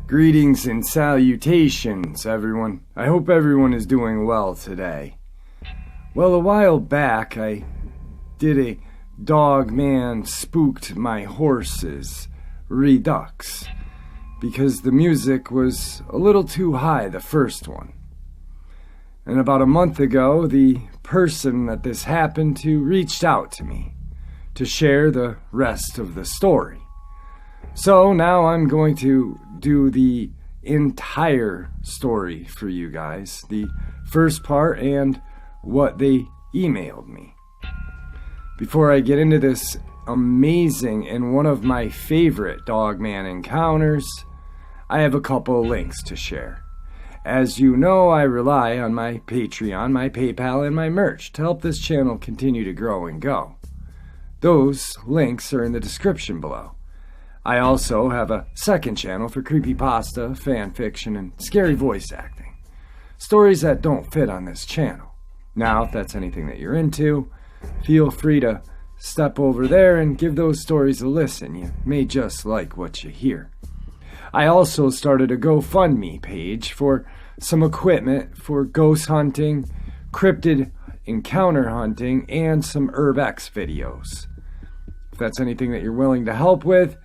Greetings and salutations, everyone. I hope everyone is doing well today. Well, a while back, I did a Dogman Spooked My Horses Redux because the music was a little too high, the first one. And about a month ago, the person that this happened to reached out to me to share the rest of the story. So now I'm going to do the entire story for you guys, the first part and what they emailed me. Before I get into this amazing and one of my favorite Dogman encounters, I have a couple of links to share. As you know, I rely on my Patreon, my PayPal, and my merch to help this channel continue to grow and go. Those links are in the description below. I also have a second channel for creepypasta, fan fiction, and scary voice acting. Stories that don't fit on this channel. Now, if that's anything that you're into, feel free to step over there and give those stories a listen. You may just like what you hear. I also started a GoFundMe page for some equipment for ghost hunting, cryptid encounter hunting, and some Urbex videos. If that's anything that you're willing to help with,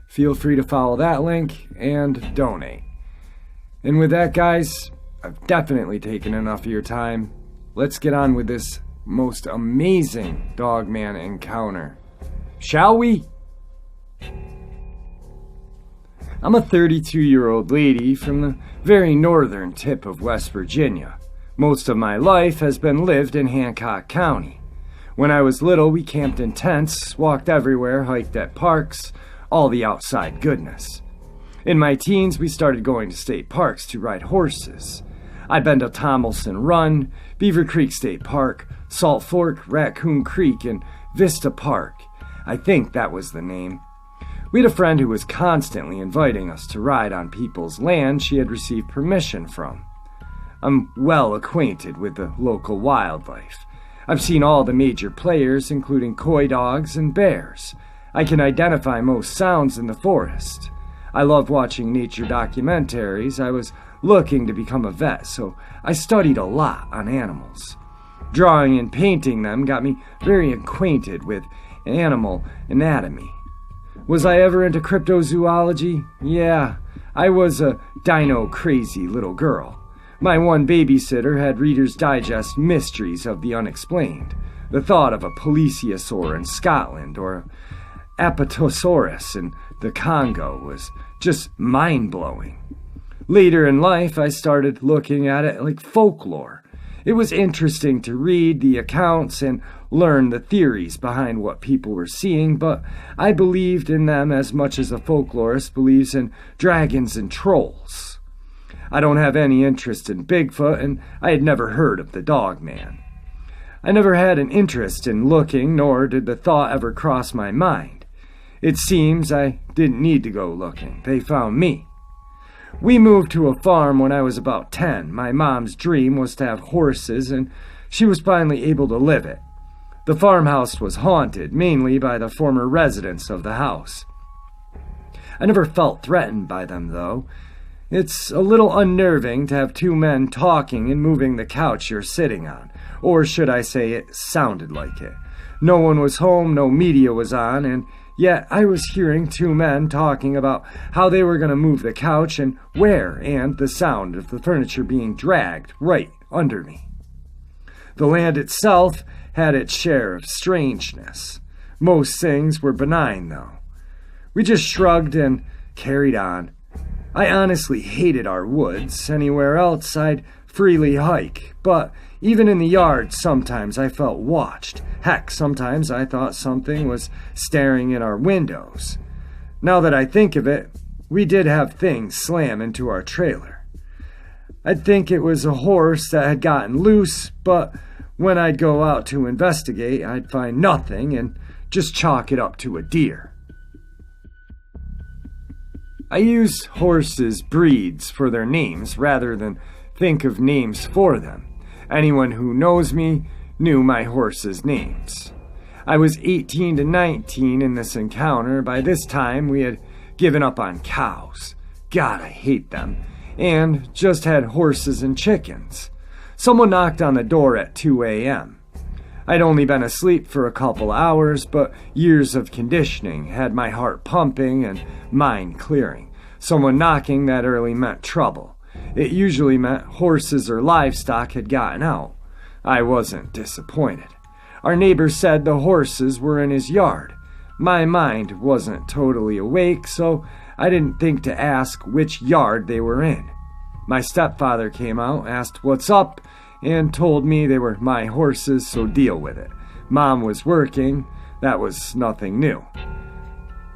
feel free to follow that link and donate. And with that, guys, I've definitely taken enough of your time. Let's get on with this most amazing Dogman encounter. Shall we? I'm a 32-year-old lady from the very northern tip of West Virginia. Most of my life has been lived in Hancock County. When I was little, we camped in tents, walked everywhere, hiked at parks, all the outside goodness. In my teens, we started going to state parks to ride horses. I'd been to Tomlinson Run, Beaver Creek State Park, Salt Fork, Raccoon Creek, and Vista Park. I think that was the name. We had a friend who was constantly inviting us to ride on people's land she had received permission from. I'm well acquainted with the local wildlife. I've seen all the major players, including coy dogs and bears. I can identify most sounds in the forest. I love watching nature documentaries. I was looking to become a vet, so I studied a lot on animals. Drawing and painting them got me very acquainted with animal anatomy. Was I ever into cryptozoology? Yeah, I was a dino-crazy little girl. My one babysitter had Reader's Digest Mysteries of the Unexplained. The thought of a plesiosaur in Scotland or Apatosaurus in the Congo was just mind-blowing. Later in life, I started looking at it like folklore. It was interesting to read the accounts and learn the theories behind what people were seeing, but I believed in them as much as a folklorist believes in dragons and trolls. I don't have any interest in Bigfoot, and I had never heard of the Dogman. I never had an interest in looking, nor did the thought ever cross my mind. It seems I didn't need to go looking. They found me. We moved to a farm when I was about 10. My mom's dream was to have horses, and she was finally able to live it. The farmhouse was haunted, mainly by the former residents of the house. I never felt threatened by them, though. It's a little unnerving to have two men talking and moving the couch you're sitting on. Or should I say it sounded like it. No one was home, no media was on, and yet I was hearing two men talking about how they were going to move the couch and where, and the sound of the furniture being dragged right under me. The land itself had its share of strangeness. Most things were benign, though. We just shrugged and carried on. I honestly hated our woods. Anywhere else, I'd freely hike. But even in the yard, sometimes I felt watched. Heck, sometimes I thought something was staring in our windows. Now that I think of it, we did have things slam into our trailer. I'd think it was a horse that had gotten loose, but when I'd go out to investigate, I'd find nothing and just chalk it up to a deer. I use horses' breeds for their names rather than think of names for them. Anyone who knows me knew my horses' names. I was 18 to 19 in this encounter. By this time, we had given up on cows. God, I hate them. And just had horses and chickens. Someone knocked on the door at 2 a.m. I'd only been asleep for a couple hours, but years of conditioning had my heart pumping and mind clearing. Someone knocking that early meant trouble. It usually meant horses or livestock had gotten out. I wasn't disappointed. Our neighbor said the horses were in his yard. My mind wasn't totally awake, so I didn't think to ask which yard they were in. My stepfather came out, asked what's up, and told me they were my horses, so deal with it. Mom was working. That was nothing new.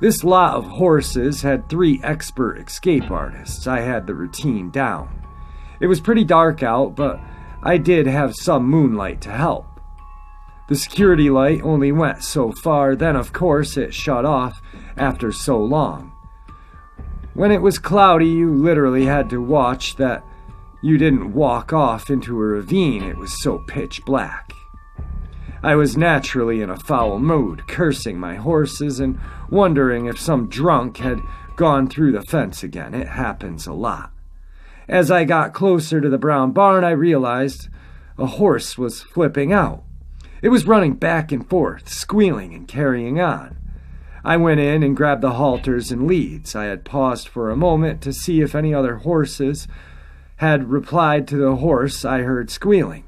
This lot of horses had 3 expert escape artists. I had the routine down. It was pretty dark out, but I did have some moonlight to help. The security light only went so far, then of course it shut off after so long. When it was cloudy, you literally had to watch that you didn't walk off into a ravine. It was so pitch black. I was naturally in a foul mood, cursing my horses and wondering if some drunk had gone through the fence again. It happens a lot. As I got closer to the brown barn, I realized a horse was flipping out. It was running back and forth, squealing and carrying on. I went in and grabbed the halters and leads. I had paused for a moment to see if any other horses had replied to the horse I heard squealing.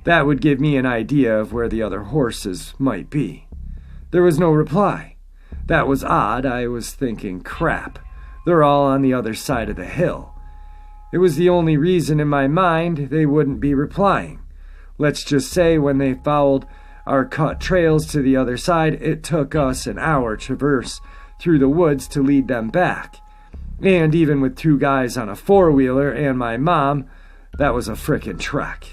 That would give me an idea of where the other horses might be. There was no reply. That was odd. I was thinking, crap, they're all on the other side of the hill. It was the only reason in my mind they wouldn't be replying. Let's just say when they followed our cut trails to the other side, it took us an hour to traverse through the woods to lead them back. And even with 2 guys on a 4-wheeler and my mom, that was a frickin' trek.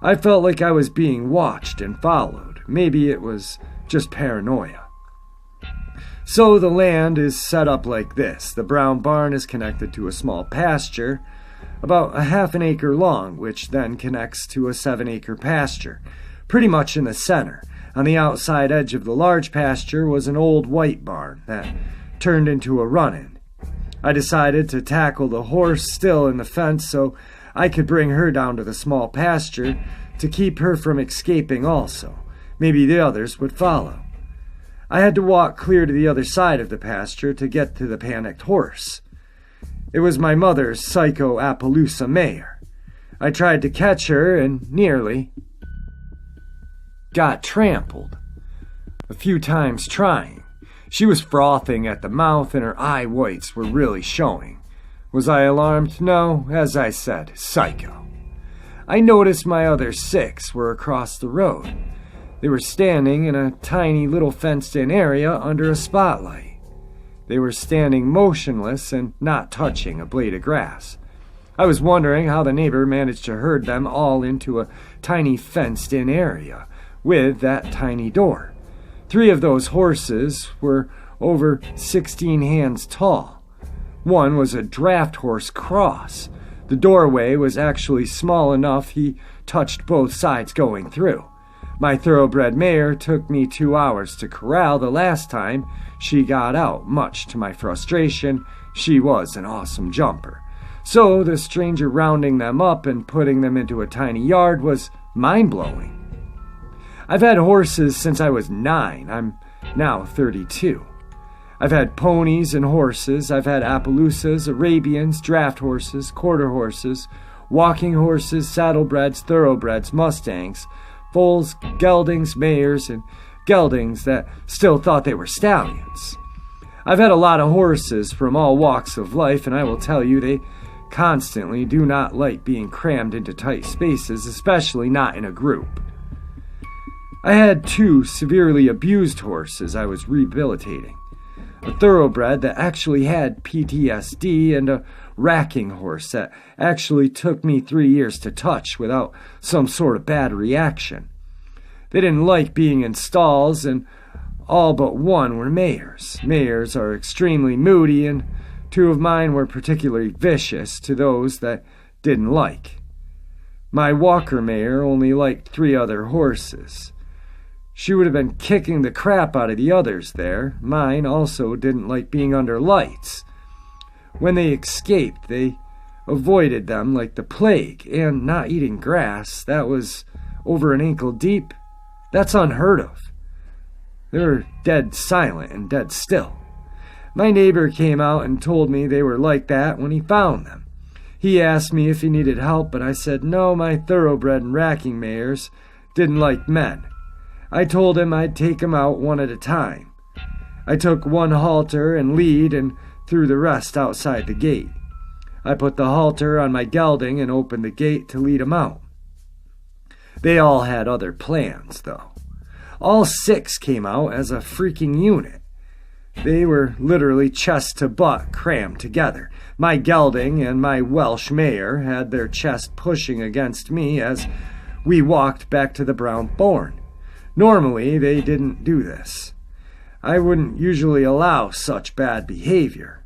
I felt like I was being watched and followed. Maybe it was just paranoia. So the land is set up like this. The brown barn is connected to a small pasture, about a half an acre long, which then connects to a 7-acre pasture, pretty much in the center. On the outside edge of the large pasture was an old white barn that turned into a run-in. I decided to tackle the horse still in the fence so I could bring her down to the small pasture to keep her from escaping also. Maybe the others would follow. I had to walk clear to the other side of the pasture to get to the panicked horse. It was my mother's psycho Appaloosa mare. I tried to catch her and nearly got trampled. A few times trying. She was frothing at the mouth and her eye whites were really showing. Was I alarmed? No, as I said, psycho. I noticed my other 6 were across the road. They were standing in a tiny little fenced-in area under a spotlight. They were standing motionless and not touching a blade of grass. I was wondering how the neighbor managed to herd them all into a tiny fenced-in area with that tiny door. 3 of those horses were over 16 hands tall. One was a draft horse cross. The doorway was actually small enough he touched both sides going through. My thoroughbred mare took me 2 hours to corral the last time she got out. Much to my frustration, she was an awesome jumper. So the stranger rounding them up and putting them into a tiny yard was mind-blowing. I've had horses since I was 9. I'm now 32. I've had ponies and horses. I've had Appaloosas, Arabians, draft horses, quarter horses, walking horses, saddlebreds, thoroughbreds, Mustangs, foals, geldings, mares, and geldings that still thought they were stallions. I've had a lot of horses from all walks of life, and I will tell you they constantly do not like being crammed into tight spaces, especially not in a group. I had 2 severely abused horses I was rehabilitating. A thoroughbred that actually had PTSD and a racking horse that actually took me 3 years to touch without some sort of bad reaction. They didn't like being in stalls, and all but one were mares. Mares are extremely moody, and 2 of mine were particularly vicious to those that didn't like. My walker mare only liked 3 other horses. She would have been kicking the crap out of the others there. Mine also didn't like being under lights. When they escaped, they avoided them like the plague, and not eating grass that was over an ankle deep, that's unheard of. They were dead silent and dead still. My neighbor came out and told me they were like that when he found them. He asked me if he needed help, but I said no, my thoroughbred and racking mares didn't like men. I told him I'd take them out one at a time. I took one halter and lead and threw the rest outside the gate. I put the halter on my gelding and opened the gate to lead them out. They all had other plans, though. All 6 came out as a freaking unit. They were literally chest to butt crammed together. My gelding and my Welsh mare had their chest pushing against me as we walked back to the Brown Thorn. Normally, they didn't do this. I wouldn't usually allow such bad behavior.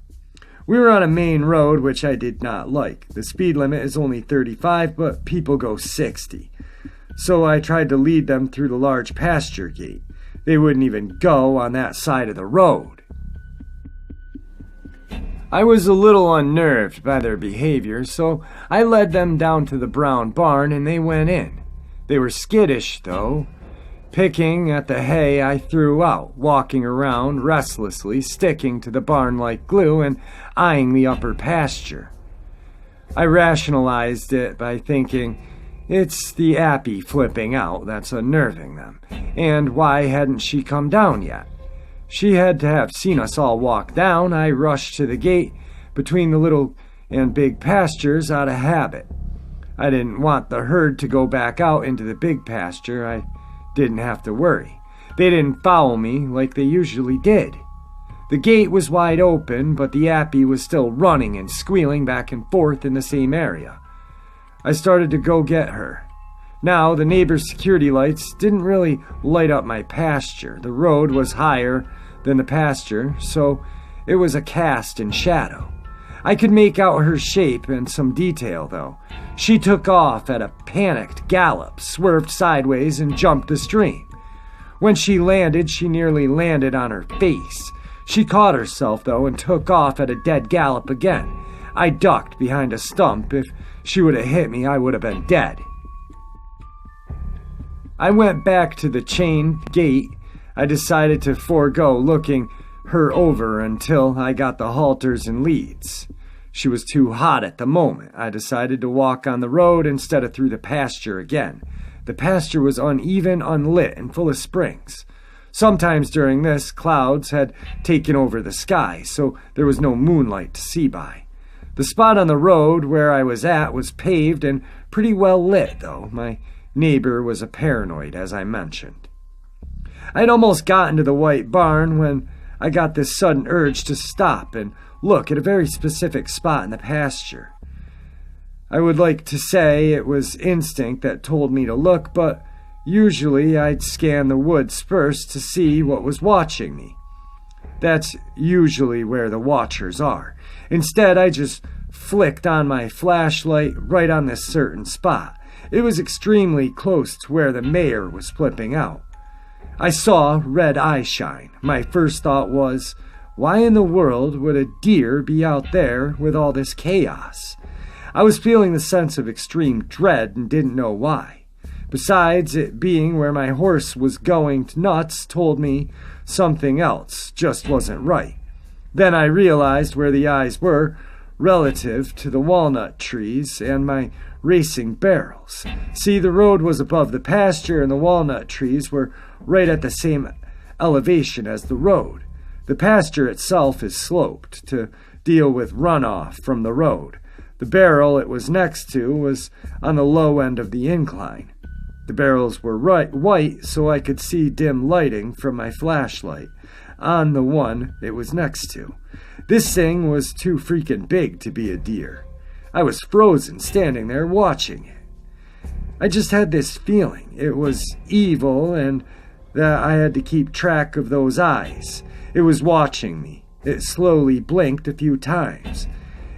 We were on a main road, which I did not like. The speed limit is only 35, but people go 60. So I tried to lead them through the large pasture gate. They wouldn't even go on that side of the road. I was a little unnerved by their behavior, so I led them down to the brown barn and they went in. They were skittish, though, picking at the hay I threw out, walking around restlessly, sticking to the barn like glue and eyeing the upper pasture. I rationalized it by thinking, it's the Appy flipping out that's unnerving them, and why hadn't she come down yet? She had to have seen us all walk down. I rushed to the gate between the little and big pastures out of habit. I didn't want the herd to go back out into the big pasture. I didn't have to worry. They didn't follow me like they usually did. The gate was wide open, but the Appy was still running and squealing back and forth in the same area. I started to go get her. Now, the neighbor's security lights didn't really light up my pasture. The road was higher than the pasture, so it was a cast in shadow. I could make out her shape and some detail, though. She took off at a panicked gallop, swerved sideways, and jumped the stream. When she landed, she nearly landed on her face. She caught herself, though, and took off at a dead gallop again. I ducked behind a stump. If she would have hit me, I would have been dead. I went back to the chain gate. I decided to forego looking her over until I got the halters and leads. She was too hot at the moment. I decided to walk on the road instead of through the pasture again. The pasture was uneven, unlit, and full of springs. Sometimes during this, clouds had taken over the sky, so there was no moonlight to see by. The spot on the road where I was at was paved and pretty well lit, though. My neighbor was a paranoid, as I mentioned. I'd almost gotten to the white barn when I got this sudden urge to stop and look at a very specific spot in the pasture. I would like to say it was instinct that told me to look, but usually I'd scan the woods first to see what was watching me. That's usually where the watchers are. Instead, I just flicked on my flashlight right on this certain spot. It was extremely close to where the mare was flipping out. I saw red eye shine. My first thought was, why in the world would a deer be out there with all this chaos? I was feeling the sense of extreme dread and didn't know why. Besides, it being where my horse was going nuts told me something else just wasn't right. Then I realized where the eyes were relative to the walnut trees and my racing barrels. See, the road was above the pasture and the walnut trees were right at the same elevation as the road. The pasture itself is sloped to deal with runoff from the road. The barrel it was next to was on the low end of the incline. The barrels were white, so I could see dim lighting from my flashlight on the one it was next to. This thing was too freaking big to be a deer. I was frozen, standing there watching it. I just had this feeling it was evil and that I had to keep track of those eyes. It was watching me. It slowly blinked a few times.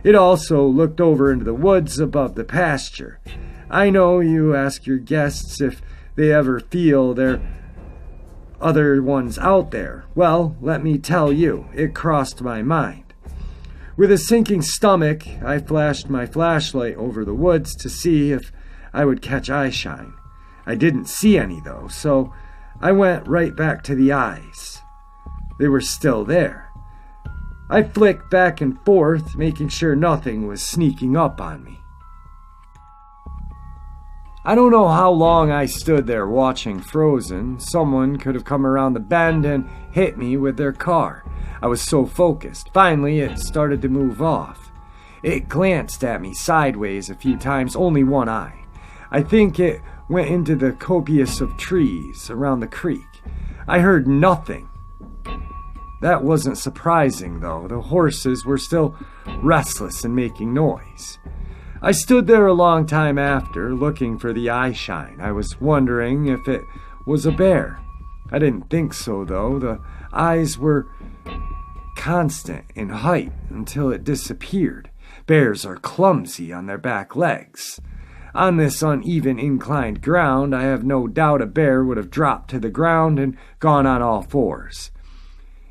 It also looked over into the woods above the pasture. I know you ask your guests if they ever feel there are other ones out there. Well, let me tell you, it crossed my mind. With a sinking stomach, I flashed my flashlight over the woods to see if I would catch eyeshine. I didn't see any, though, so I went right back to the eyes. They were still there. I flicked back and forth, making sure nothing was sneaking up on me. I don't know how long I stood there watching Frozen. Someone could have come around the bend and hit me with their car. I was so focused. Finally, it started to move off. It glanced at me sideways a few times, only one eye. I think it went into the coppice of trees around the creek. I heard nothing. That wasn't surprising, though. The horses were still restless and making noise. I stood there a long time after, looking for the eyeshine. I was wondering if it was a bear. I didn't think so, though. The eyes were constant in height until it disappeared. Bears are clumsy on their back legs. On this uneven inclined ground, I have no doubt a bear would have dropped to the ground and gone on all fours.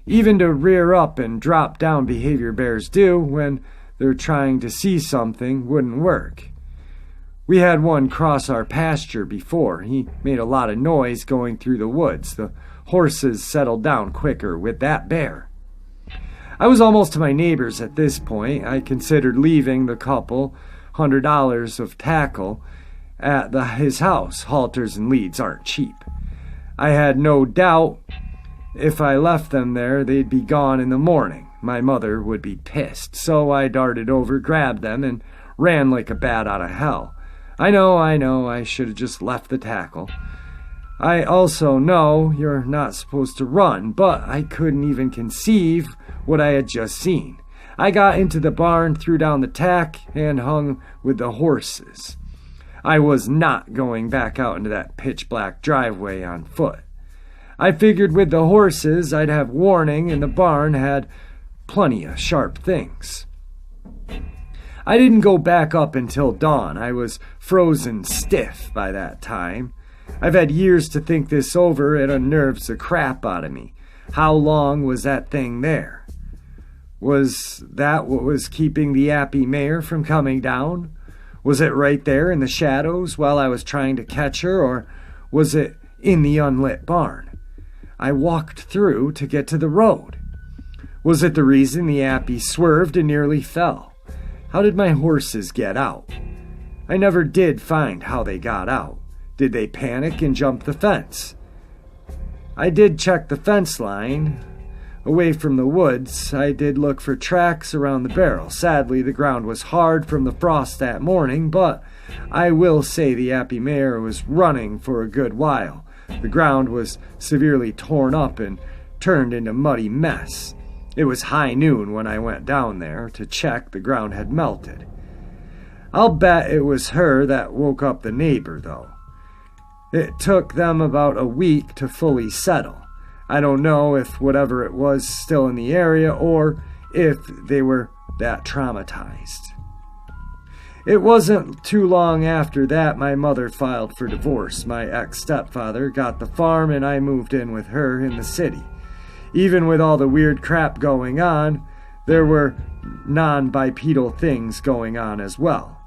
Even to rear up and drop down behavior bears do when they're trying to see something wouldn't work. We had one cross our pasture before. He made a lot of noise going through the woods. The horses settled down quicker with that bear. I was almost to my neighbors at this point. I considered leaving the couple $100 of tackle at his house. Halters and leads aren't cheap. I had no doubt if I left them there, they'd be gone in the morning. My mother would be pissed. So I darted over, grabbed them, and ran like a bat out of hell. I know, I should have just left the tackle. I also know you're not supposed to run, but I couldn't even conceive what I had just seen. I got into the barn, threw down the tack, and hung with the horses. I was not going back out into that pitch-black driveway on foot. I figured with the horses I'd have warning, and the barn had plenty of sharp things. I didn't go back up until dawn. I was frozen stiff by that time. I've had years to think this over. It unnerves the crap out of me. How long was that thing there? Was that what was keeping the yappy mare from coming down? Was it right there in the shadows while I was trying to catch her, or was it in the unlit barn? I walked through to get to the road. Was it the reason the yappy swerved and nearly fell? How did my horses get out? I never did find how they got out. Did they panic and jump the fence? I did check the fence line. Away from the woods, I did look for tracks around the barrel. Sadly, the ground was hard from the frost that morning, but I will say the yappy mare was running for a good while. The ground was severely torn up and turned into a muddy mess. It was high noon when I went down there to check. The ground had melted. I'll bet it was her that woke up the neighbor, though. It took them about a week to fully settle. I don't know if whatever it was still in the area or if they were that traumatized. It wasn't too long after that my mother filed for divorce. My ex-stepfather got the farm and I moved in with her in the city. Even with all the weird crap going on, there were non-bipedal things going on as well.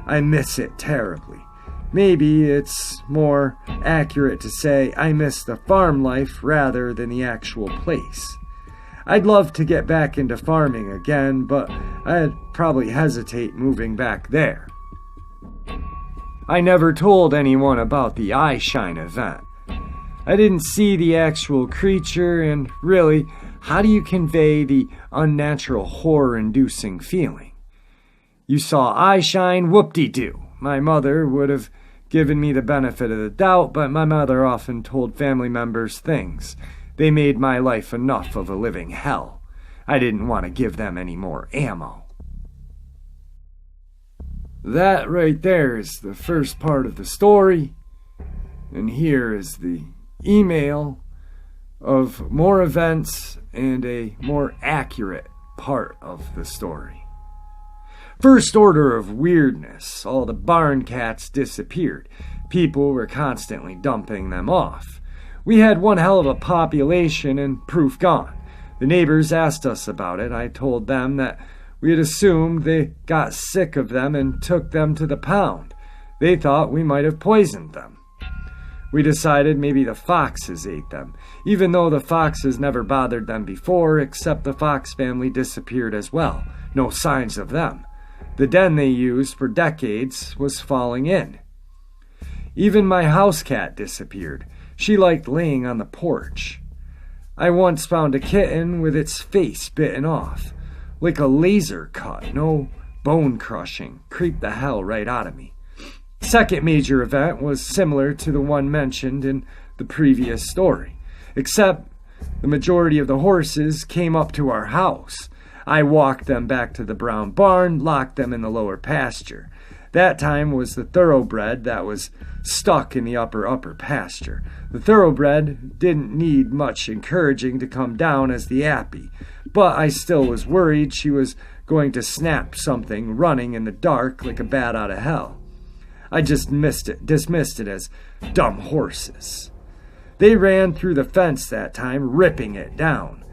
I miss it terribly. Maybe it's more accurate to say I miss the farm life rather than the actual place. I'd love to get back into farming again, but I'd probably hesitate moving back there. I never told anyone about the eyeshine event. I didn't see the actual creature, and really, how do you convey the unnatural horror-inducing feeling? You saw eyeshine, whoop-de-doo. My mother would have given me the benefit of the doubt, but my mother often told family members things. They made my life enough of a living hell. I didn't want to give them any more ammo. That right there is the first part of the story, and here is the email of more events and a more accurate part of the story. First order of weirdness, all the barn cats disappeared. People were constantly dumping them off. We had one hell of a population and proof gone. The neighbors asked us about it. I told them that we had assumed they got sick of them and took them to the pound. They thought we might have poisoned them. We decided maybe the foxes ate them, even though the foxes never bothered them before, except the fox family disappeared as well. No signs of them. The den they used for decades was falling in. Even my house cat disappeared. She liked laying on the porch. I once found a kitten with its face bitten off. Like a laser cut, no bone crushing. Creeped the hell right out of me. Second major event was similar to the one mentioned in the previous story, except the majority of the horses came up to our house. I walked them back to the brown barn, locked them in the lower pasture. That time was the thoroughbred that was stuck in the upper pasture. The thoroughbred didn't need much encouraging to come down as the appy, but I still was worried she was going to snap something running in the dark like a bat out of hell. I just dismissed it as dumb horses. They ran through the fence that time, ripping it down.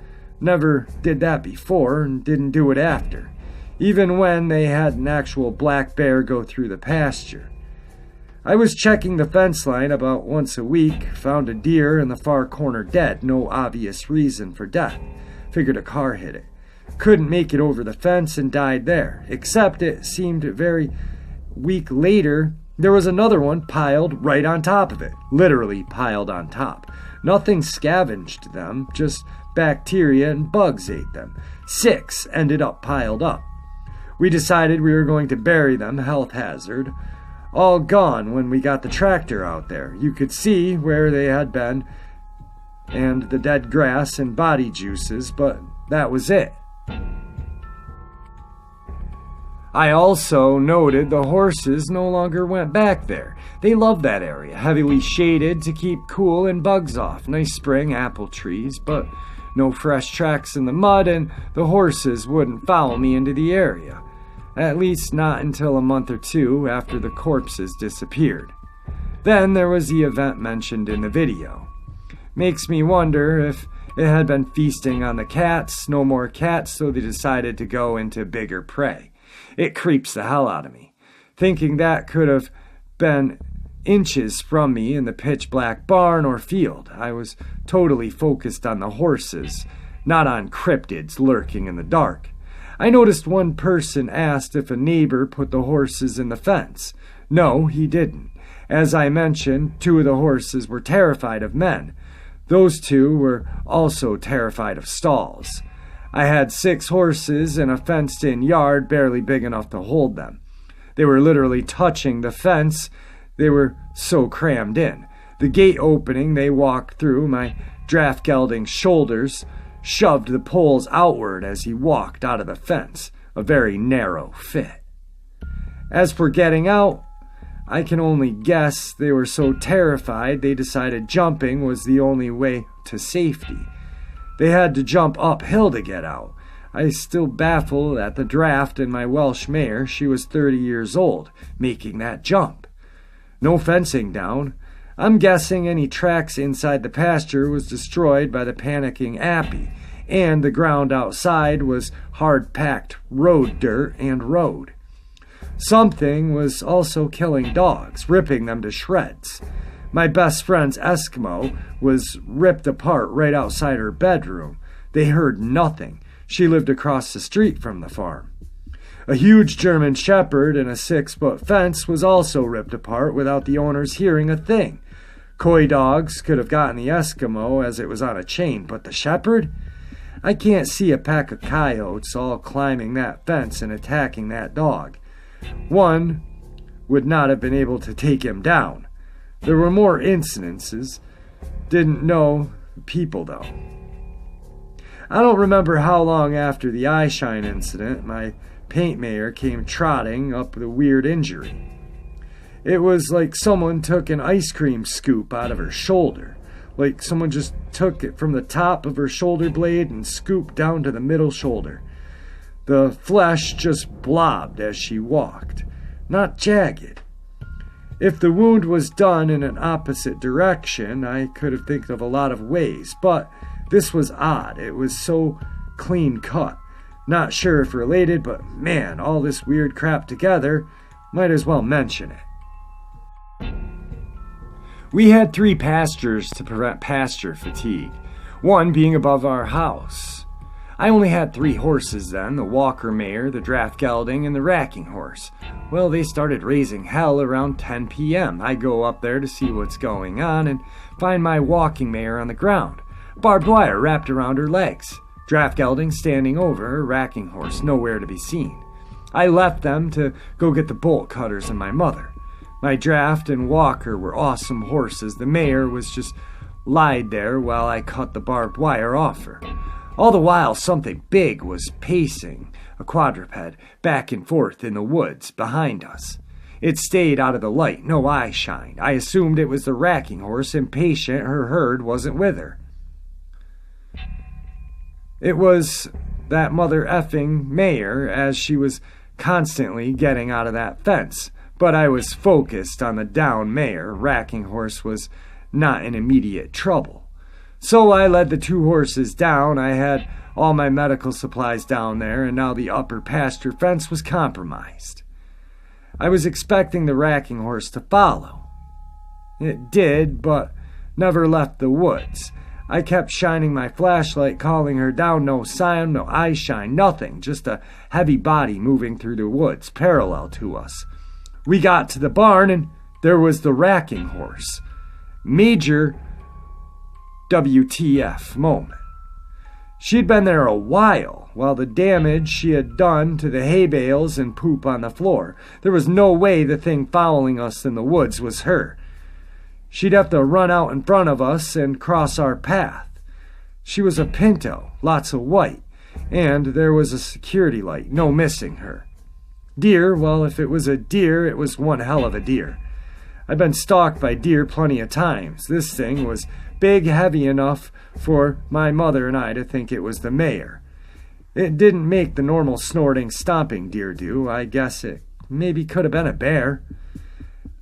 Never did that before and didn't do it after, even when they had an actual black bear go through the pasture. I was checking the fence line about once a week, found a deer in the far corner dead, no obvious reason for death. Figured a car hit it. Couldn't make it over the fence and died there, except it seemed very week later there was another one piled right on top of it, literally piled on top. Nothing scavenged them, just bacteria and bugs ate them. 6 ended up piled up. We decided we were going to bury them, health hazard. All gone when we got the tractor out there. You could see where they had been and the dead grass and body juices, but that was it. I also noted the horses no longer went back there. They loved that area, heavily shaded to keep cool and bugs off. Nice spring apple trees, but no fresh tracks in the mud, and the horses wouldn't follow me into the area. At least not until a month or two after the corpses disappeared. Then there was the event mentioned in the video. Makes me wonder if it had been feasting on the cats, no more cats, so they decided to go into bigger prey. It creeps the hell out of me, thinking that could have been inches from me in the pitch black barn or field. I was totally focused on the horses, not on cryptids lurking in the dark. I noticed one person asked if a neighbor put the horses in the fence. No, he didn't. As I mentioned, 2 of the horses were terrified of men. Those 2 were also terrified of stalls. I had 6 horses in a fenced-in yard barely big enough to hold them. They were literally touching the fence. They were so crammed in. The gate opening they walked through, my draft gelding's shoulders shoved the poles outward as he walked out of the fence, a very narrow fit. As for getting out, I can only guess they were so terrified they decided jumping was the only way to safety. They had to jump uphill to get out. I still baffled at the draft in my Welsh mare. She was 30 years old, making that jump. No fencing down. I'm guessing any tracks inside the pasture was destroyed by the panicking appy, and the ground outside was hard-packed road dirt and road. Something was also killing dogs, ripping them to shreds. My best friend's Eskimo was ripped apart right outside her bedroom. They heard nothing. She lived across the street from the farm. A huge German Shepherd in a 6-foot fence was also ripped apart without the owners hearing a thing. Coy dogs could have gotten the Eskimo as it was on a chain, but the Shepherd? I can't see a pack of coyotes all climbing that fence and attacking that dog. One would not have been able to take him down. There were more incidences. Didn't know people, though. I don't remember how long after the eye shine incident my paint mare came trotting up with a weird injury. It was like someone took an ice cream scoop out of her shoulder. Like someone just took it from the top of her shoulder blade and scooped down to the middle shoulder. The flesh just blobbed as she walked, not jagged. If the wound was done in an opposite direction, I could have think of a lot of ways, but this was odd. It was so clean cut. Not sure if related, but man, all this weird crap together, might as well mention it. We had 3 pastures to prevent pasture fatigue, one being above our house. I only had 3 horses then, the walker mare, the draft gelding, and the racking horse. Well, they started raising hell around 10 p.m. I go up there to see what's going on and find my walking mare on the ground, barbed wire wrapped around her legs, draft gelding standing over her racking horse, nowhere to be seen. I left them to go get the bolt cutters and my mother. My draft and walker were awesome horses. The mare was just lied there while I cut the barbed wire off her. All the while, something big was pacing, a quadruped, back and forth in the woods behind us. It stayed out of the light, no eye shine. I assumed it was the racking horse, impatient her herd wasn't with her. It was that mother effing mare, as she was constantly getting out of that fence. But I was focused on the down mare. Racking horse was not in immediate trouble. So I led the 2 horses down. I had all my medical supplies down there, and now the upper pasture fence was compromised. I was expecting the racking horse to follow. It did, but never left the woods. I kept shining my flashlight, calling her down. No sign, no eye shine, nothing. Just a heavy body moving through the woods, parallel to us. We got to the barn, and there was the racking horse. Major WTF moment. She'd been there a while the damage she had done to the hay bales and poop on the floor. There was no way the thing following us in the woods was her. She'd have to run out in front of us and cross our path. She was a pinto, lots of white, and there was a security light, no missing her. Deer, well, if it was a deer, it was one hell of a deer. I've been stalked by deer plenty of times. This thing was big, heavy enough for my mother and I to think it was the mare. It didn't make the normal snorting, stomping deer do. I guess it maybe could have been a bear.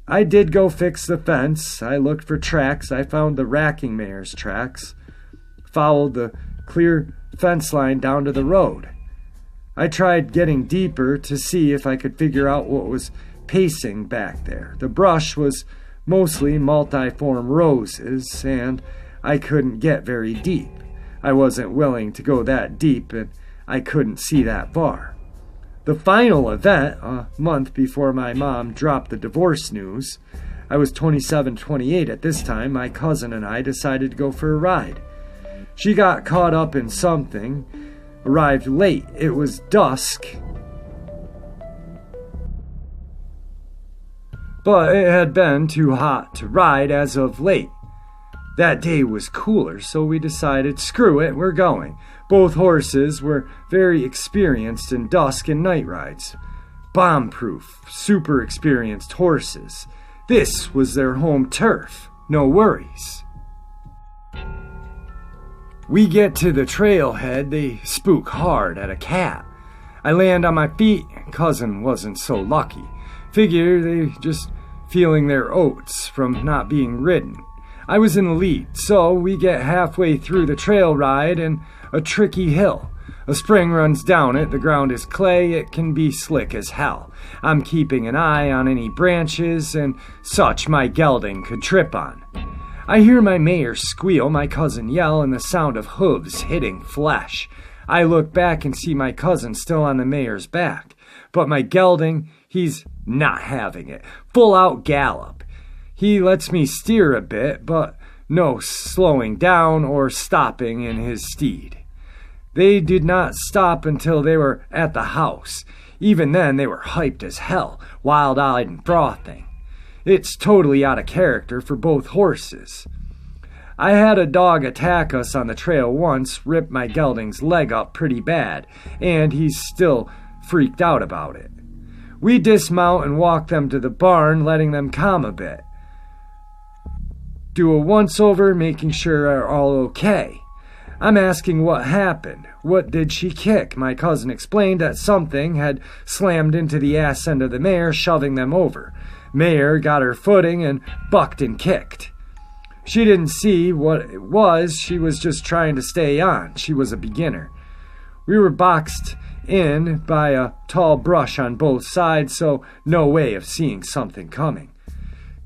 I did go fix the fence. I looked for tracks. I found the racking mare's tracks. Followed the clear fence line down to the road. I tried getting deeper to see if I could figure out what was pacing back there. The brush was mostly multiform roses, and I couldn't get very deep. I wasn't willing to go that deep, and I couldn't see that far. The final event, a month before my mom dropped the divorce news, I was 27, 28 at this time, my cousin and I decided to go for a ride. She got caught up in something, arrived late. It was dusk, but it had been too hot to ride as of late. That day was cooler, so we decided, screw it, we're going. Both horses were very experienced in dusk and night rides. Bomb-proof, super experienced horses. This was their home turf. No worries. We get to the trailhead, they spook hard at a cat. I land on my feet, cousin wasn't so lucky. Figure they just feeling their oats from not being ridden. I was in the lead, so we get halfway through the trail ride and a tricky hill. A spring runs down it, the ground is clay, it can be slick as hell. I'm keeping an eye on any branches and such my gelding could trip on. I hear my mare squeal, my cousin yell, and the sound of hooves hitting flesh. I look back and see my cousin still on the mare's back, but my gelding, he's not having it. Full out gallop. He lets me steer a bit, but no slowing down or stopping in his steed. They did not stop until they were at the house. Even then, they were hyped as hell, wild-eyed and frothing. It's totally out of character for both horses. I had a dog attack us on the trail once, ripped my gelding's leg up pretty bad, and he's still freaked out about it. We dismount and walk them to the barn, letting them calm a bit. Do a once-over, making sure they're all okay. I'm asking what happened. What did she kick? My cousin explained that something had slammed into the ass end of the mare, shoving them over. Mare got her footing and bucked and kicked. She didn't see what it was. She was just trying to stay on. She was a beginner. We were boxed in by a tall brush on both sides, so no way of seeing something coming.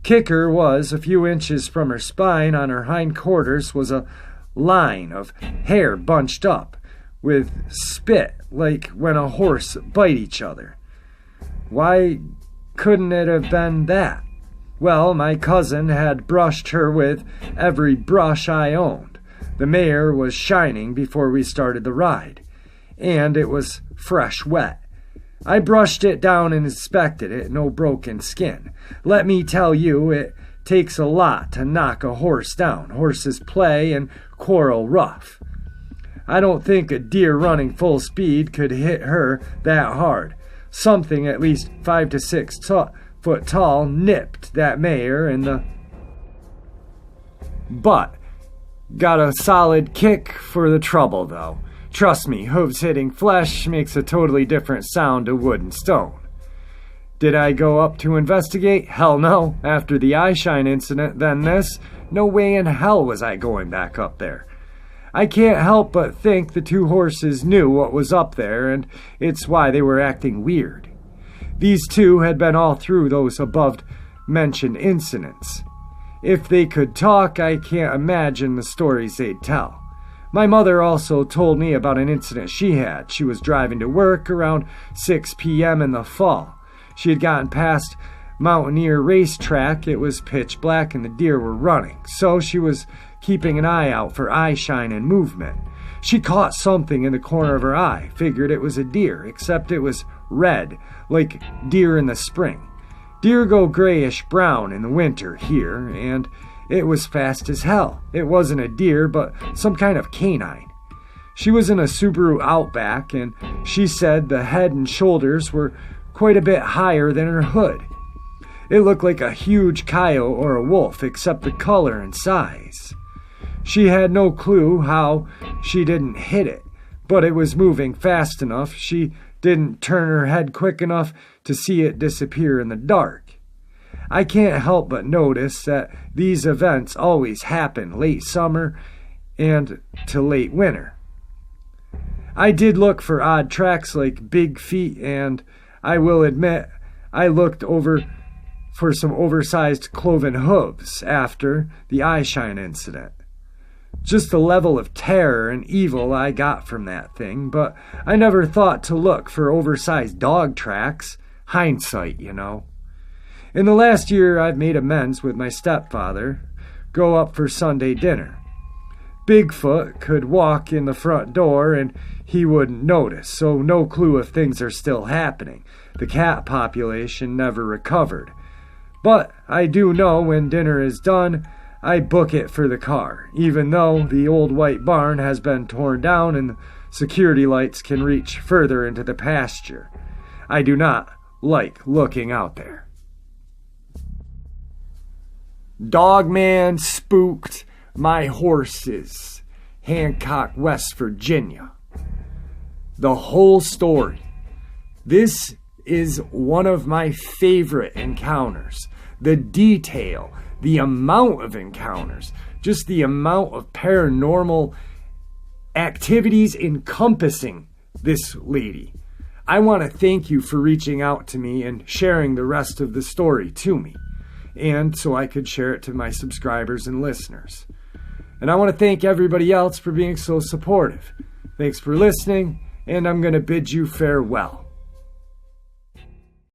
Kicker was a few inches from her spine. On her hindquarters was a line of hair bunched up with spit, like when a horse bite each other. Why couldn't it have been that? Well, my cousin had brushed her with every brush I owned. The mare was shining before we started the ride, and it was fresh wet. I brushed it down and inspected it, no broken skin. Let me tell you, it takes a lot to knock a horse down. Horses play and quarrel rough. I don't think a deer running full speed could hit her that hard. Something at least 5 to 6 foot tall nipped that mare in the butt. Got a solid kick for the trouble, though. Trust me, hooves hitting flesh makes a totally different sound to wood and stone. Did I go up to investigate? Hell no. After the eyeshine incident, then this, no way in hell was I going back up there. I can't help but think the two horses knew what was up there, and it's why they were acting weird. These two had been all through those above-mentioned incidents. If they could talk, I can't imagine the stories they'd tell. My mother also told me about an incident she had. She was driving to work around 6 p.m. in the fall. She had gotten past Mountaineer Racetrack. It was pitch black and the deer were running, so she was keeping an eye out for eyeshine and movement. She caught something in the corner of her eye, figured it was a deer, except it was red, like deer in the spring. Deer go grayish-brown in the winter here, and it was fast as hell. It wasn't a deer, but some kind of canine. She was in a Subaru Outback, and she said the head and shoulders were quite a bit higher than her hood. It looked like a huge coyote or a wolf, except the color and size. She had no clue how she didn't hit it, but it was moving fast enough. She didn't turn her head quick enough to see it disappear in the dark. I can't help but notice that these events always happen late summer and to late winter. I did look for odd tracks like big feet, and I will admit I looked over for some oversized cloven hooves after the eyeshine incident. Just the level of terror and evil I got from that thing, but I never thought to look for oversized dog tracks. Hindsight, you know. In the last year, I've made amends with my stepfather. Go up for Sunday dinner. Bigfoot could walk in the front door and he wouldn't notice, so no clue if things are still happening. The cat population never recovered. But I do know when dinner is done, I book it for the car, even though the old white barn has been torn down and the security lights can reach further into the pasture. I do not like looking out there. Dogman, Spooked, My Horses, Hancock, West Virginia. The whole story. This is one of my favorite encounters. The detail, the amount of encounters, just the amount of paranormal activities encompassing this lady. I want to thank you for reaching out to me and sharing the rest of the story to me, and so I could share it to my subscribers and listeners. And I want to thank everybody else for being so supportive. Thanks for listening, and I'm going to bid you farewell.